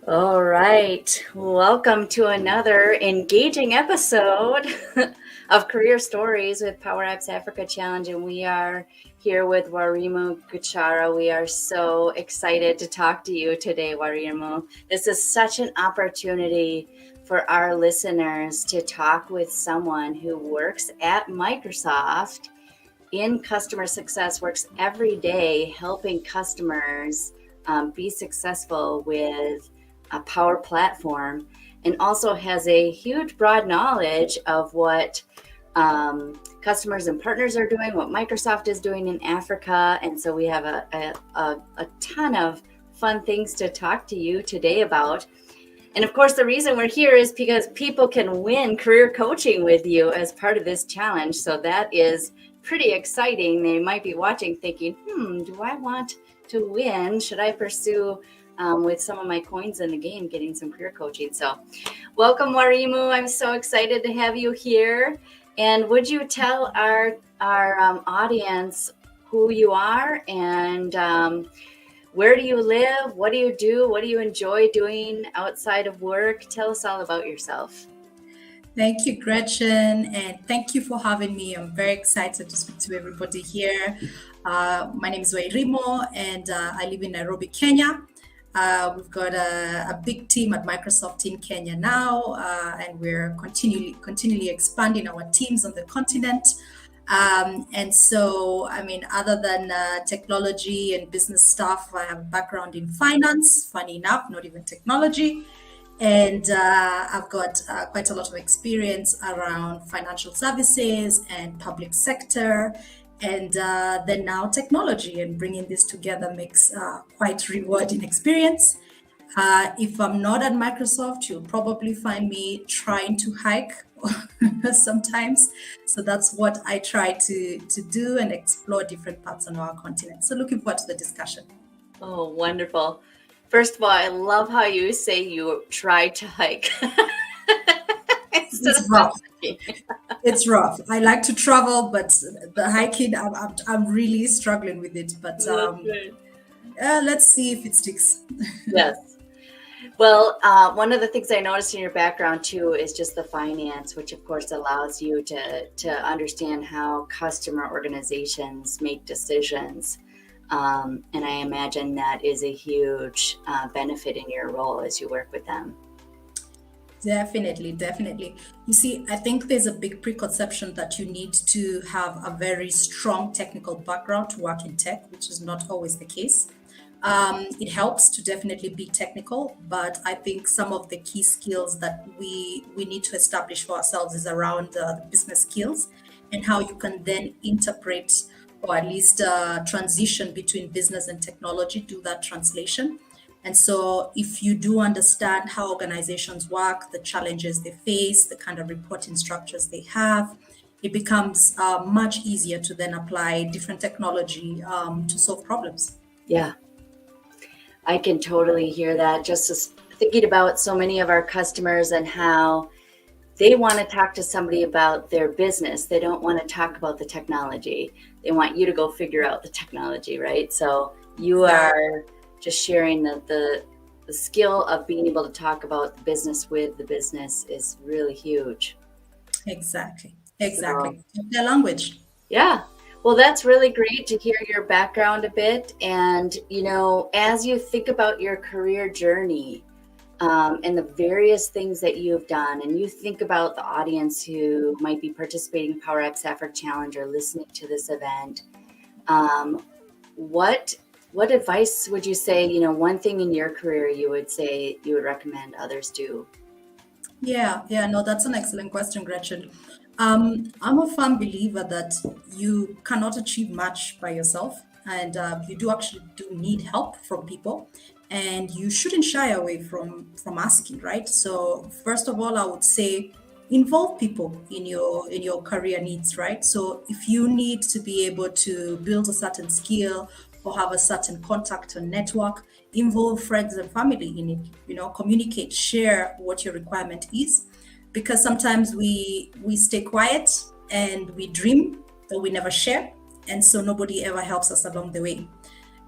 All right. Welcome to another engaging episode of Career Stories with Power Apps Africa Challenge. And we are here with Wairimu Gachara. We are so excited to talk to you today, Wairimu. This is such an opportunity for our listeners to talk with someone who works at Microsoft in customer success, works every day helping customers be successful with a Power Platform, and also has a huge broad knowledge of what customers and partners are doing, what Microsoft is doing in Africa. And so we have a ton of fun things to talk to you today about. And of course, the reason we're here is because people can win career coaching with you as part of this challenge. So that is pretty exciting. They might be watching thinking, do I want to win? Should I pursue with some of my coins in the game, getting some career coaching? So welcome, Wairimu. I'm so excited to have you here. And would you tell our audience who you are and where do you live? What do you do? What do you enjoy doing outside of work? Tell us all about yourself. Thank you, Gretchen, and thank you for having me. I'm very excited to speak to everybody here. My name is Wairimu, and I live in Nairobi, Kenya. We've got a big team at Microsoft in Kenya now, and we're continually expanding our teams on the continent. And so, other than technology and business stuff, I have a background in finance, funny enough, not even technology. And I've got quite a lot of experience around financial services and public sector. And then now technology, and bringing this together makes quite rewarding experience. If I'm not at Microsoft, you'll probably find me trying to hike sometimes. So that's what I try to do and explore different parts on our continent. So looking forward to the discussion. Oh, wonderful. First of all, I love how you say you try to hike. It's rough. It's rough. I like to travel, but the hiking, I'm really struggling with it. But let's see if it sticks. Yes. Well, one of the things I noticed in your background too is just the finance, which of course allows you to understand how customer organizations make decisions. And I imagine that is a huge benefit in your role as you work with them. Definitely. You see, I think there's a big preconception that you need to have a very strong technical background to work in tech, which is not always the case. It helps to definitely be technical, but I think some of the key skills that we need to establish for ourselves is around the business skills and how you can then interpret or at least transition between business and technology, do that translation. And so if you do understand how organizations work, the challenges they face, the kind of reporting structures they have, it becomes much easier to then apply different technology to solve problems. Yeah, I can totally hear that. Just as thinking about so many of our customers and how they want to talk to somebody about their business. They don't want to talk about the technology. They want you to go figure out the technology, right? So you are just sharing the skill of being able to talk about the business with the business is really huge. Exactly. So, their language. Yeah. Well, that's really great to hear your background a bit. And, as you think about your career journey and the various things that you've done, and you think about the audience who might be participating in Power Apps Africa Challenge or listening to this event, what advice would you say, one thing in your career you would say you would recommend others do? Yeah, no, that's an excellent question, Gretchen. I'm a firm believer that you cannot achieve much by yourself, and you do need help from people, and you shouldn't shy away from asking, right? So first of all, I would say involve people in your career needs, right? So if you need to be able to build a certain skill or have a certain contact or network, involve friends and family in it. Communicate, share what your requirement is, because sometimes we stay quiet and we dream but we never share, and so nobody ever helps us along the way.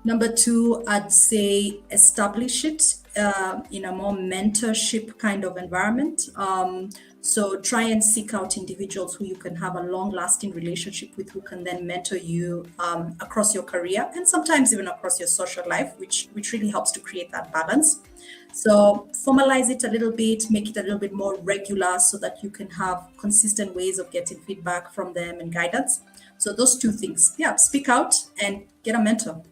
Number two, I'd say establish it in a more mentorship kind of environment. So try and seek out individuals who you can have a long-lasting relationship with, who can then mentor you across your career and sometimes even across your social life, which really helps to create that balance. So formalize it a little bit, make it a little bit more regular so that you can have consistent ways of getting feedback from them and guidance. So those two things, yeah, speak out and get a mentor.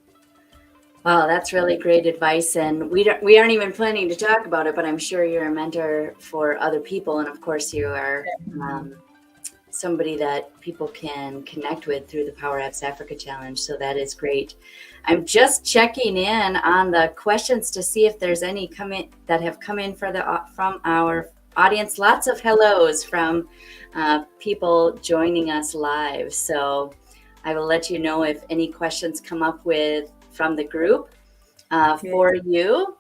Wow, that's really great advice, and we aren't even planning to talk about it, but I'm sure you're a mentor for other people, and of course you are somebody that people can connect with through the Power Apps Africa Challenge. So that is great. I'm just checking in on the questions to see if there's any that have come in from our audience. Lots of hellos from people joining us live. So I will let you know if any questions come up from the group for you.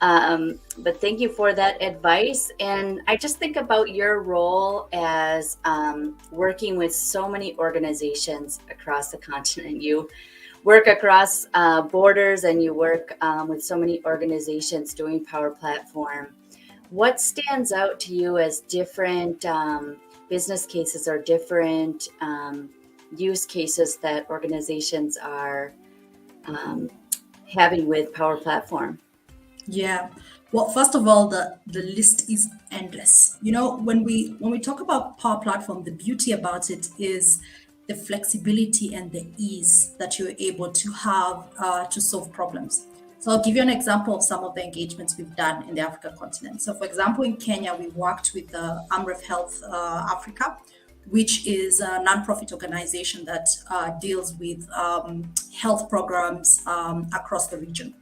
But thank you for that advice. And I just think about your role as working with so many organizations across the continent. You work across borders and you work with so many organizations doing Power Platform. What stands out to you as different business cases or different use cases that organizations are having with Power Platform? Yeah. Well, first of all, the list is endless. You know, when we talk about Power Platform, the beauty about it is the flexibility and the ease that you're able to have to solve problems. So I'll give you an example of some of the engagements we've done in the Africa continent. So for example, in Kenya, we worked with Amref Health Africa, which is a nonprofit organization that deals with health programs across the region.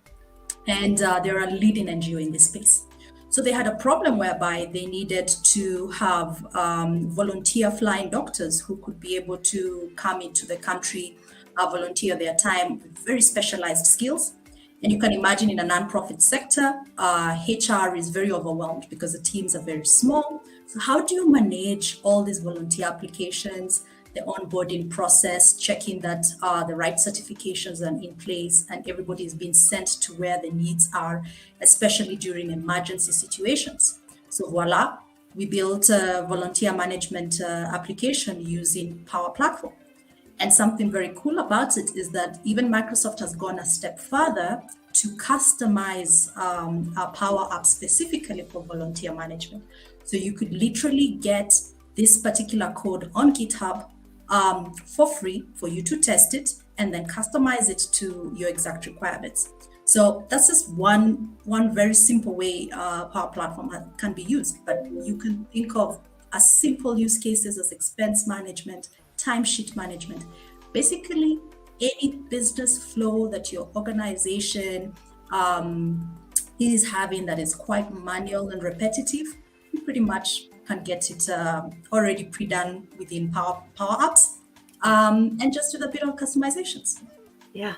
And they're a leading NGO in this space. So they had a problem whereby they needed to have volunteer flying doctors who could be able to come into the country, volunteer their time with very specialized skills. And you can imagine in a nonprofit sector, HR is very overwhelmed because the teams are very small. So how do you manage all these volunteer applications, the onboarding process, checking that the right certifications are in place and everybody is being sent to where the needs are, especially during emergency situations? So voila, we built a volunteer management application using Power Platform. And something very cool about it is that even Microsoft has gone a step further to customize our Power App specifically for volunteer management. So you could literally get this particular code on GitHub for free for you to test it and then customize it to your exact requirements. So that's just one very simple way Power Platform can be used. But you can think of as simple use cases as expense management, timesheet management, basically any business flow that your organization is having that is quite manual and repetitive, you pretty much can get it already pre-done within Power Apps and just with a bit of customizations. Yeah.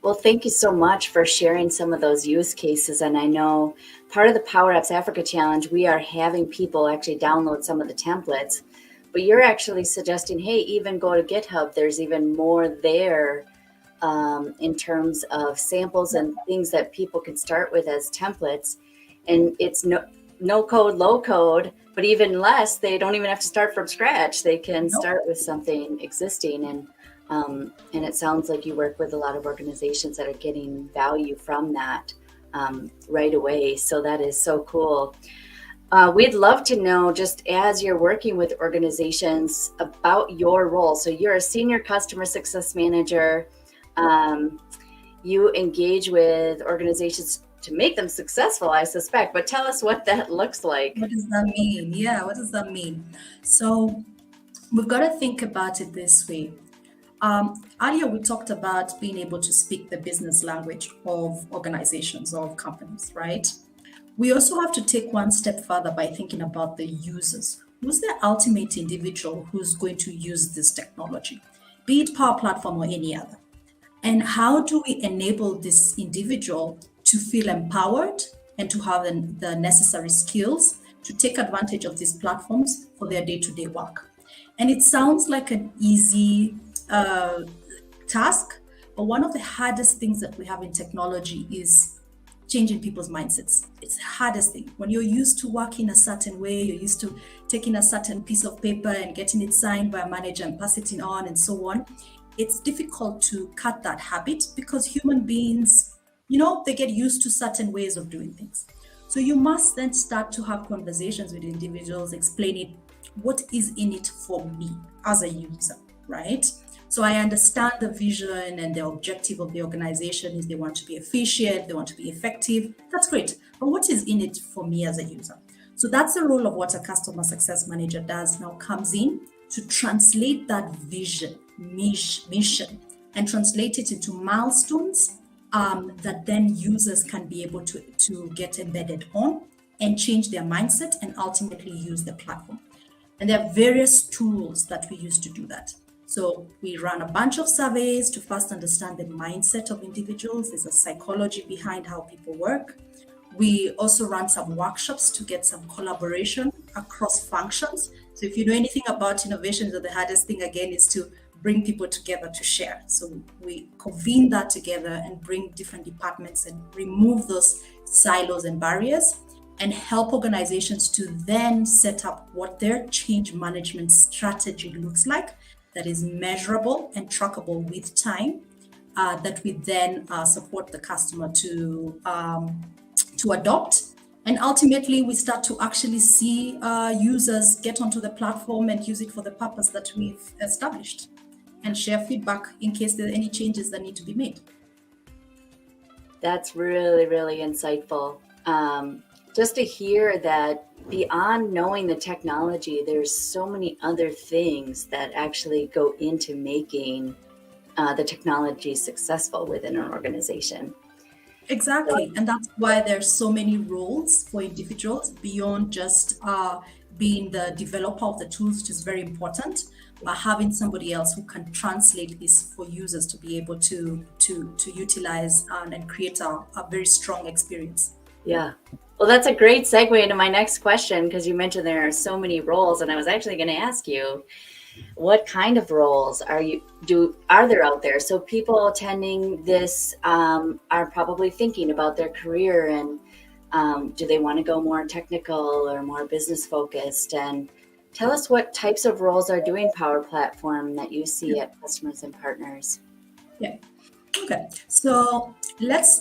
Well, thank you so much for sharing some of those use cases. And I know part of the Power Apps Africa Challenge, we are having people actually download some of the templates, but you're actually suggesting, hey, even go to GitHub. There's even more there in terms of samples and things that people can start with as templates. And it's no code, low code, but even less, they don't even have to start from scratch. They can start with something existing. And it sounds like you work with a lot of organizations that are getting value from that right away. So that is so cool. We'd love to know, just as you're working with organizations, about your role. So you're a senior customer success manager. You engage with organizations to make them successful, I suspect. But tell us what that looks like. What does that mean? Yeah, what does that mean? So we've got to think about it this way. Earlier, we talked about being able to speak the business language of organizations or of companies, right? We also have to take one step further by thinking about the users. Who's the ultimate individual who's going to use this technology, be it Power Platform or any other? And how do we enable this individual to feel empowered and to have the necessary skills to take advantage of these platforms for their day-to-day work? And it sounds like an easy task, but one of the hardest things that we have in technology is changing people's mindsets. It's the hardest thing. When you're used to working a certain way, you're used to taking a certain piece of paper and getting it signed by a manager and pass it on and so on. It's difficult to cut that habit because human beings, they get used to certain ways of doing things. So you must then start to have conversations with individuals explaining what is in it for me as a user, right? So I understand the vision and the objective of the organization is they want to be efficient, they want to be effective. That's great. But what is in it for me as a user? So that's the role of what a customer success manager does now, comes in to translate that vision, mission, and translate it into milestones that then users can be able to get embedded on and change their mindset and ultimately use the platform. And there are various tools that we use to do that. So we run a bunch of surveys to first understand the mindset of individuals. There's a psychology behind how people work. We also run some workshops to get some collaboration across functions. So if you know anything about innovations, the hardest thing again is to bring people together to share. So we convene that together and bring different departments and remove those silos and barriers and help organizations to then set up what their change management strategy looks like that is measurable and trackable with time, that we then support the customer to adopt. And ultimately, we start to actually see users get onto the platform and use it for the purpose that we've established and share feedback in case there are any changes that need to be made. That's really, really insightful. Just to hear that beyond knowing the technology, there's so many other things that actually go into making the technology successful within an organization. Exactly. And that's why there's so many roles for individuals beyond just being the developer of the tools, which is very important, but having somebody else who can translate this for users to be able to utilize and create a very strong experience. Yeah. Well, that's a great segue into my next question, because you mentioned there are so many roles, and I was actually going to ask you, what kind of roles are there out there? So people attending this are probably thinking about their career and do they want to go more technical or more business focused? And tell us what types of roles are doing Power Platform that you see at customers and partners. Yeah. Okay. So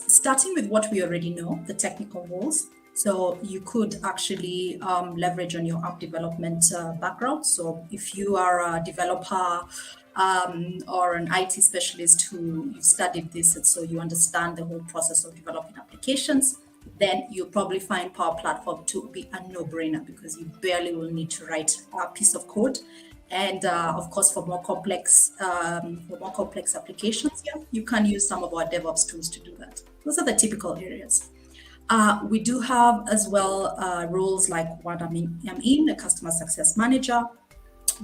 starting with what we already know, the technical roles. So you could actually leverage on your app development background. So if you are a developer or an IT specialist who you studied this, and so you understand the whole process of developing applications, then you'll probably find Power Platform to be a no-brainer because you barely will need to write a piece of code. And of course, for more complex applications, you can use some of our DevOps tools to do that. Those are the typical areas. We do have as well roles like what I'm in, a customer success manager,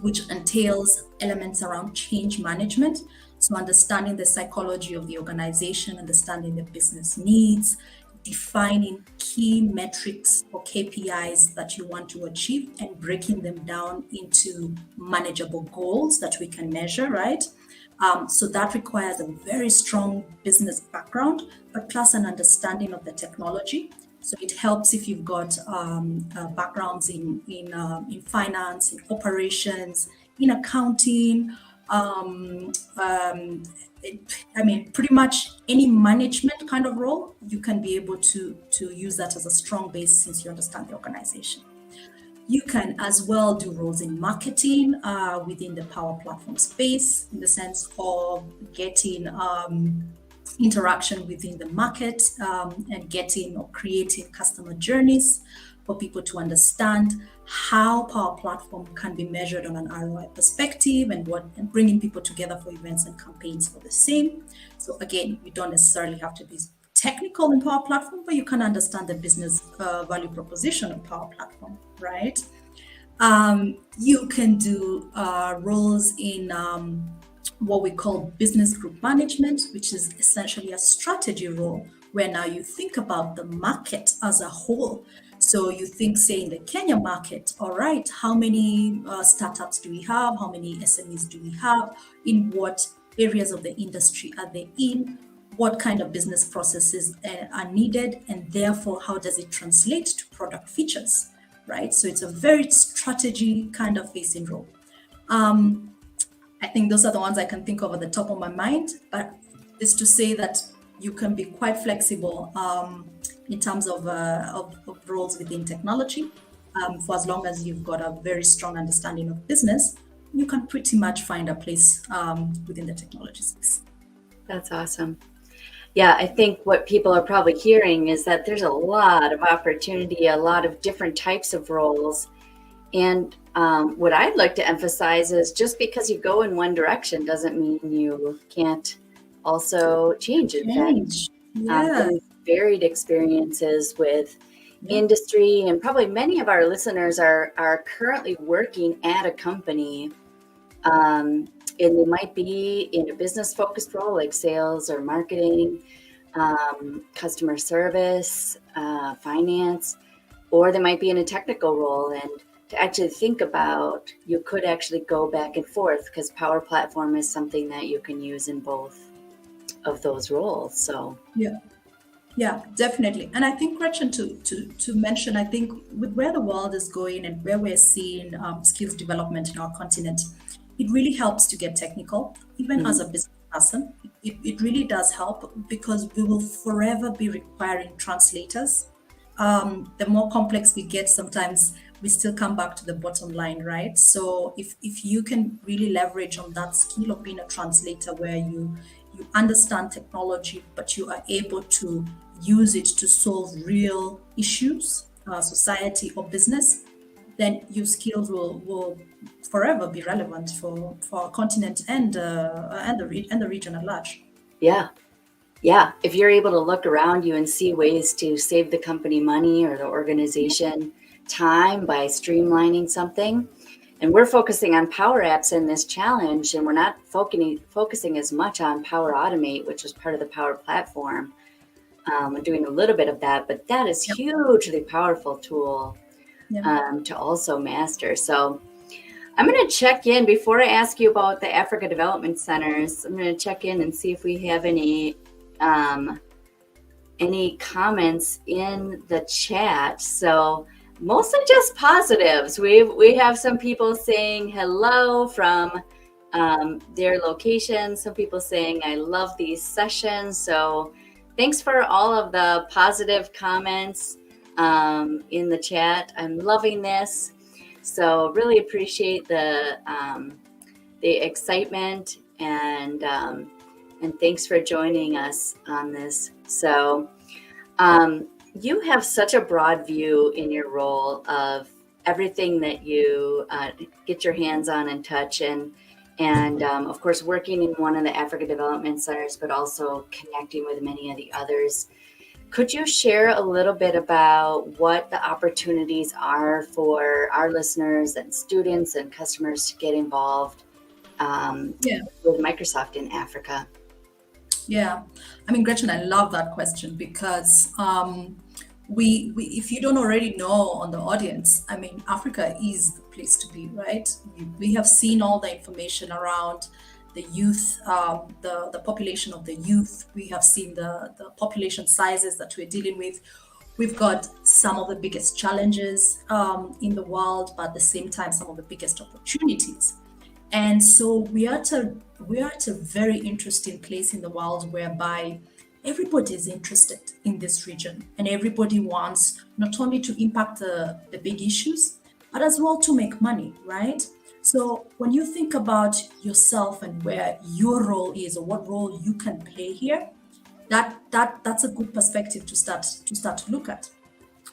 which entails elements around change management. So understanding the psychology of the organization, understanding the business needs, defining key metrics or KPIs that you want to achieve and breaking them down into manageable goals that we can measure, right? So that requires a very strong business background, but plus an understanding of the technology. So it helps if you've got backgrounds in finance, in operations, in accounting. Pretty much any management kind of role, you can be able to use that as a strong base since you understand the organization. You can as well do roles in marketing within the Power Platform space, in the sense of getting interaction within the market and getting or creating customer journeys for people to understand how Power Platform can be measured on an ROI perspective and bringing people together for events and campaigns for the same. So again, you don't necessarily have to be technical in Power Platform, but you can understand the business value proposition of Power Platform, right? You can do roles in what we call business group management, which is essentially a strategy role where now you think about the market as a whole. So you think, say, in the Kenya market, all right, how many startups do we have? How many SMEs do we have? In what areas of the industry are they in? what kind of business processes are needed, and therefore how does it translate to product features, right? So it's a very strategy kind of facing role. I think those are the ones I can think of at the top of my mind, but is to say that you can be quite flexible in terms of roles within technology. For as long as you've got a very strong understanding of business, you can pretty much find a place within the technology space. That's awesome. Yeah, I think what people are probably hearing is that there's a lot of opportunity, a lot of different types of roles. And what I'd like to emphasize is just because you go in one direction doesn't mean you can't also change. In fact, Yeah. getting varied experiences with industry, and probably many of our listeners are currently working at a company, and they might be in a business focused role like sales or marketing, customer service, finance, or they might be in a technical role. And to actually think about, you could actually go back and forth because Power Platform is something that you can use in both of those roles. So yeah, definitely. And I think, Gretchen, to mention, I think with where the world is going and where we're seeing skills development in our continent, it really helps to get technical, even as a business person. It really does help because we will forever be requiring translators. The more complex we get, sometimes we still come back to the bottom line, right? So if you can really leverage on that skill of being a translator where you understand technology, but you are able to use it to solve real issues, society or business, then your skills will forever be relevant for our continent and the region at large. yeah, yeah. If you're able to look around you and see ways to save the company money or the organization time by streamlining something, and we're focusing on Power Apps in this challenge, and we're not focusing as much on Power Automate, which was part of the Power Platform. We're doing a little bit of that, but that is hugely powerful tool to also master. So I'm going to check in before I ask you about the Africa Development Centers. I'm going to check in and see if we have any comments in the chat. So mostly just positives. We have some people saying hello from their location. Some people saying I love these sessions. So thanks for all of the positive comments in the chat. I'm loving this. So really appreciate the excitement and thanks for joining us on this. So you have such a broad view in your role of everything that you get your hands on and touch, and of course working in one of the Africa Development Centers, but also connecting with many of the others. Could you share a little bit about what the opportunities are for our listeners and students and customers to get involved with Microsoft in Africa? Yeah, I mean, Gretchen, I love that question because we if you don't already know on the audience, I mean, Africa is the place to be, right? We have seen all the information around the youth, the population of the youth. We have seen the population sizes that we're dealing with. We've got some of the biggest challenges in the world, but at the same time, some of the biggest opportunities. And so we are at a very interesting place in the world whereby everybody is interested in this region and everybody wants not only to impact the big issues, but as well to make money, right? So when you think about yourself and where your role is or what role you can play here, that's a good perspective to start to look at.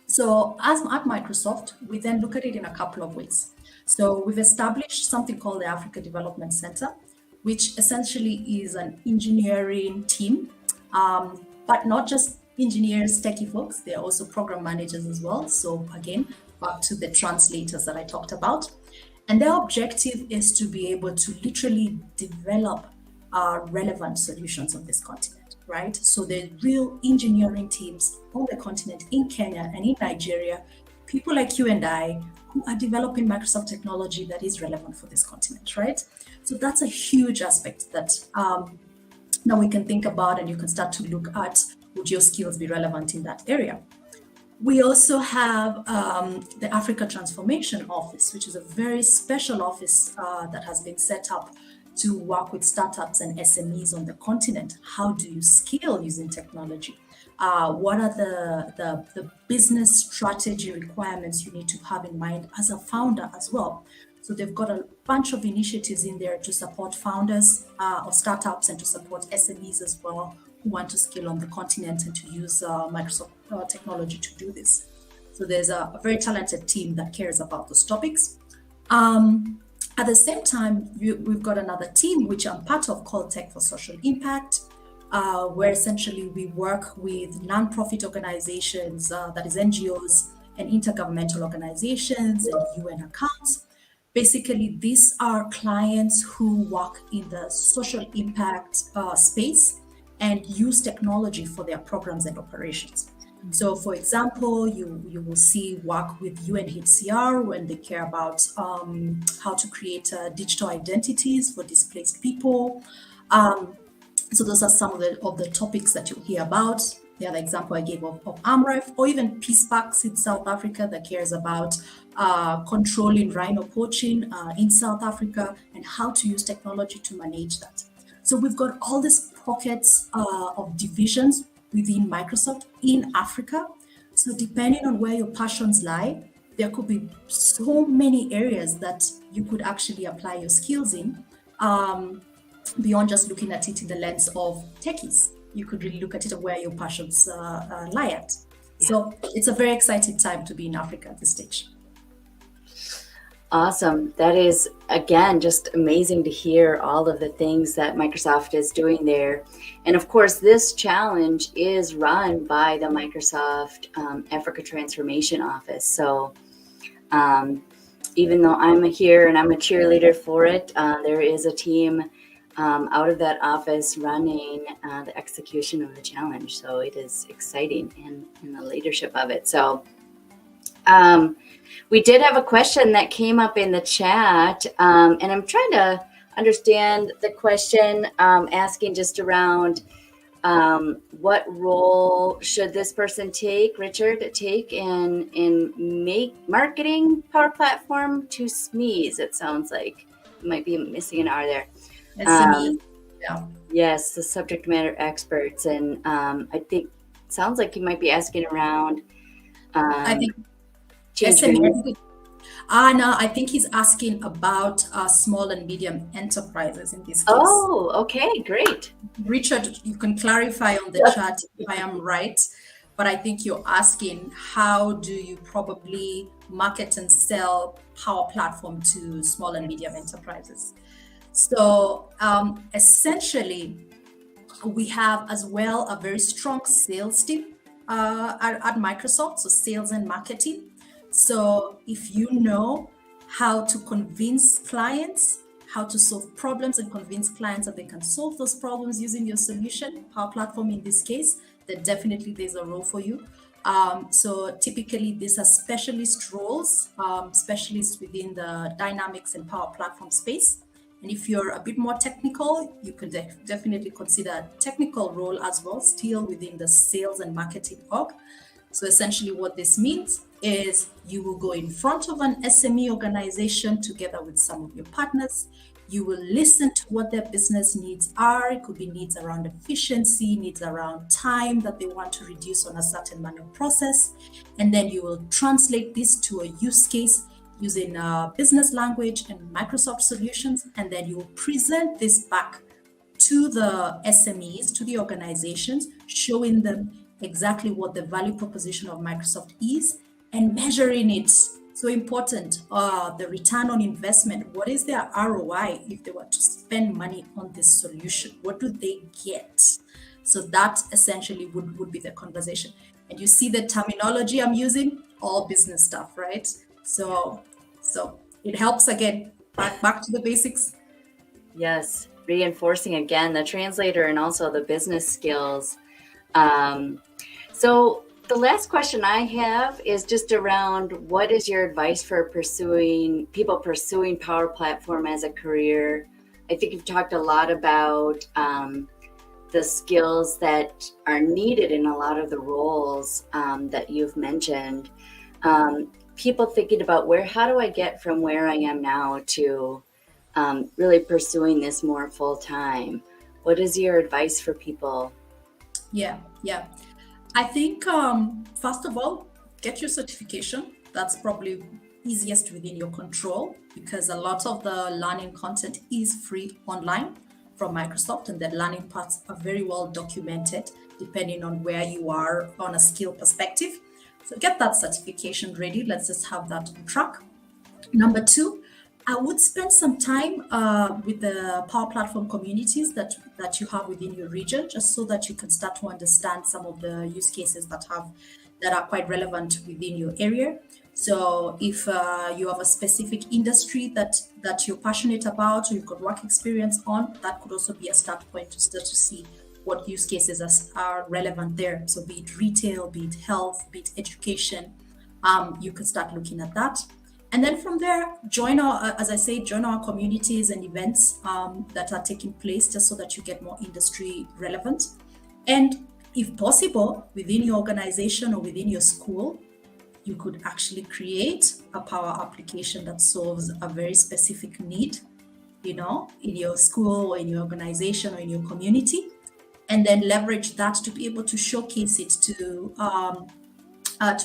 So as at Microsoft, we then look at it in a couple of ways. So we've established something called the Africa Development Center, which essentially is an engineering team, but not just engineers, techie folks, they're also program managers as well. So again, back to the translators that I talked about. And their objective is to be able to literally develop relevant solutions on this continent, right? So the real engineering teams on the continent in Kenya and in Nigeria, people like you and I, who are developing Microsoft technology that is relevant for this continent, right? So that's a huge aspect that Now we can think about, and you can start to look at, would your skills be relevant in that area? We also have the Africa Transformation Office, which is a very special office that has been set up to work with startups and SMEs on the continent. How do you scale using technology? What are the business strategy requirements you need to have in mind as a founder as well? So they've got a bunch of initiatives in there to support founders of startups and to support SMEs as well who want to scale on the continent and to use Microsoft technology to do this. So there's a very talented team that cares about those topics. At the same time, we've got another team, which I'm part of, called Tech for Social Impact, where essentially we work with nonprofit organizations, that is NGOs and intergovernmental organizations and UN accounts. Basically, these are clients who work in the social impact space and use technology for their programs and operations. So, for example, you will see work with UNHCR when they care about how to create digital identities for displaced people. So those are some of the topics that you'll hear about. The other example I gave of AMREF, or even Peace Packs in South Africa that cares about controlling rhino poaching in South Africa and how to use technology to manage that. So we've got all these pockets of divisions within Microsoft in Africa. So depending on where your passions lie, there could be so many areas that you could actually apply your skills in, beyond just looking at it in the lens of techies. You could really look at it where your passions lie at. Yeah. So it's a very exciting time to be in Africa at this stage. Awesome. That is, again, just amazing to hear all of the things that Microsoft is doing there. And of course, this challenge is run by the Microsoft Africa Transformation Office. So even though I'm here and I'm a cheerleader for it, there is a team out of that office running the execution of the challenge. So it is exciting in the leadership of it. So we did have a question that came up in the chat, and I'm trying to understand the question, asking just around what role should this person take, Richard, take in marketing Power Platform to SMEs? It sounds like you might be missing an R there. Yeah. Yes, the subject matter experts, and I think it sounds like you might be asking around. I think SME. No, I think he's asking about small and medium enterprises in this case. Oh, okay, great. Richard, you can clarify on the chat if I am right, but I think you're asking, how do you probably market and sell Power Platform to small and medium enterprises? So essentially, we have as well a very strong sales team at Microsoft, so sales and marketing. So if you know how to convince clients, how to solve problems and convince clients that they can solve those problems using your solution, Power Platform in this case, then definitely there's a role for you. So typically these are specialist roles, specialists within the Dynamics and Power Platform space. And if you're a bit more technical, you could definitely consider a technical role as well, still within the sales and marketing org. So essentially what this means is you will go in front of an SME organization together with some of your partners. You will listen to what their business needs are. It could be needs around efficiency, needs around time that they want to reduce on a certain manual process. And then you will translate this to a use case using business language and Microsoft solutions. And then you will present this back to the SMEs, to the organizations, showing them exactly what the value proposition of Microsoft is and measuring it. So important, the return on investment. What is their ROI if they were to spend money on this solution? What do they get? So that essentially would be the conversation. And you see the terminology I'm using, all business stuff, right? So it helps, again, back to the basics. Yes, reinforcing again the translator and also the business skills. So the last question I have is just around, what is your advice for people pursuing Power Platform as a career? I think you've talked a lot about the skills that are needed in a lot of the roles that you've mentioned. People thinking about how do I get from where I am now to really pursuing this more full time? What is your advice for people? Yeah, yeah. I think first of all, get your certification. That's probably easiest within your control because a lot of the learning content is free online from Microsoft, and the learning parts are very well documented depending on where you are on a skill perspective. So get that certification ready. Let's just have that on track. Number two, I would spend some time with the Power Platform communities that you have within your region, just so that you can start to understand some of the use cases that are quite relevant within your area. So if you have a specific industry that you're passionate about or you've got work experience on, that could also be a start point to start to see what use cases are relevant there. So be it retail, be it health, be it education, you could start looking at that. And then from there, join our communities and events that are taking place, just so that you get more industry relevant. And if possible, within your organization or within your school, you could actually create a power application that solves a very specific need, in your school or in your organization or in your community, and then leverage that to be able to showcase it to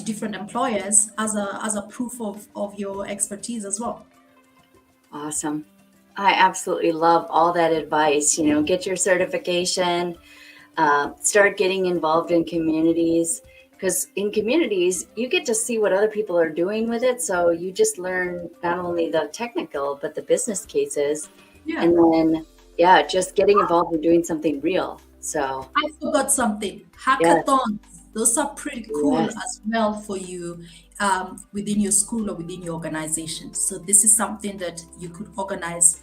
different employers as a proof of your expertise as well. Awesome. I absolutely love all that advice. Get your certification, start getting involved in communities, because in communities, you get to see what other people are doing with it. So you just learn not only the technical, but the business cases. Yeah. And then, just getting involved in doing something real. So I forgot something. Hackathons. Those are pretty cool as well for you within your school or within your organization. So this is something that you could organize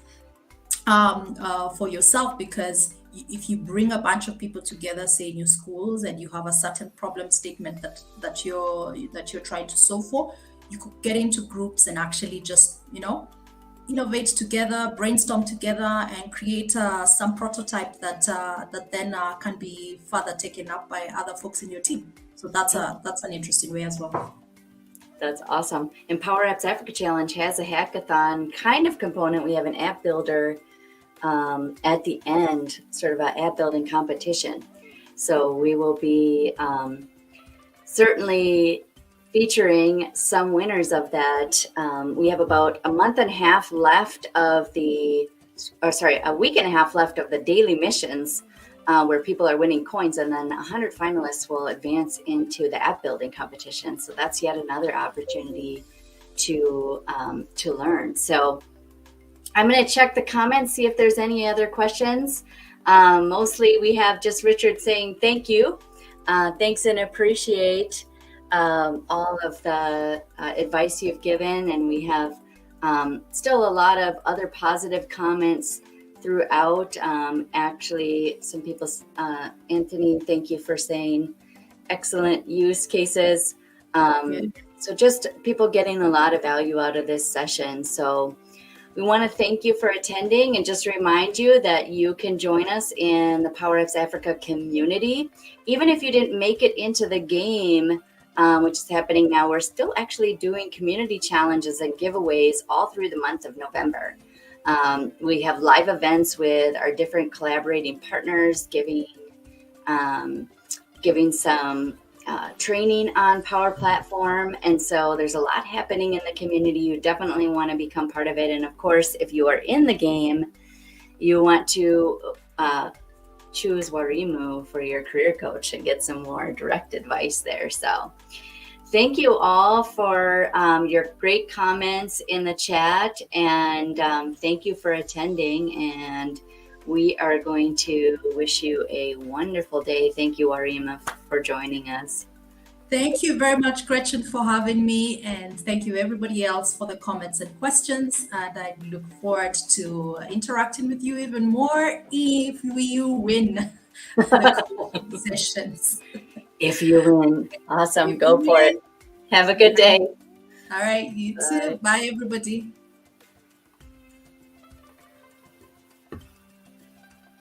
for yourself, because if you bring a bunch of people together, say in your schools, and you have a certain problem statement that you're trying to solve for, you could get into groups and actually just innovate together, brainstorm together, and create some prototype that then can be further taken up by other folks in your team. So that's an interesting way as well. That's awesome. And Power Apps Africa Challenge has a hackathon kind of component. We have an app builder at the end, sort of an app building competition. So we will be certainly featuring some winners of that. We have about a week and a half left of the daily missions, where people are winning coins, and then 100 finalists will advance into the app building competition. So that's yet another opportunity to learn. So I'm going to check the comments, see if there's any other questions. Mostly we have just Richard saying thank you. Thanks and appreciate all of the advice you've given. And we have still a lot of other positive comments throughout. Actually, some people, Anthony, thank you for saying excellent use cases. So just people getting a lot of value out of this session. So we want to thank you for attending, and just remind you that you can join us in the Power Apps Africa community. Even if you didn't make it into the game, which is happening now, we're still actually doing community challenges and giveaways all through the month of November. We have live events with our different collaborating partners, giving some training on Power Platform. And so there's a lot happening in the community. You definitely want to become part of it. And of course, if you are in the game, you want to choose Wairimu for your career coach and get some more direct advice there. So thank you all for your great comments in the chat, and thank you for attending. And we are going to wish you a wonderful day. Thank you, Wairimu, for joining us. Thank you very much, Gretchen, for having me. And thank you, everybody else, for the comments and questions. And I look forward to interacting with you even more if we win the sessions. If you win. Awesome. Go for it. Have a good day. All right. You too. Bye, everybody.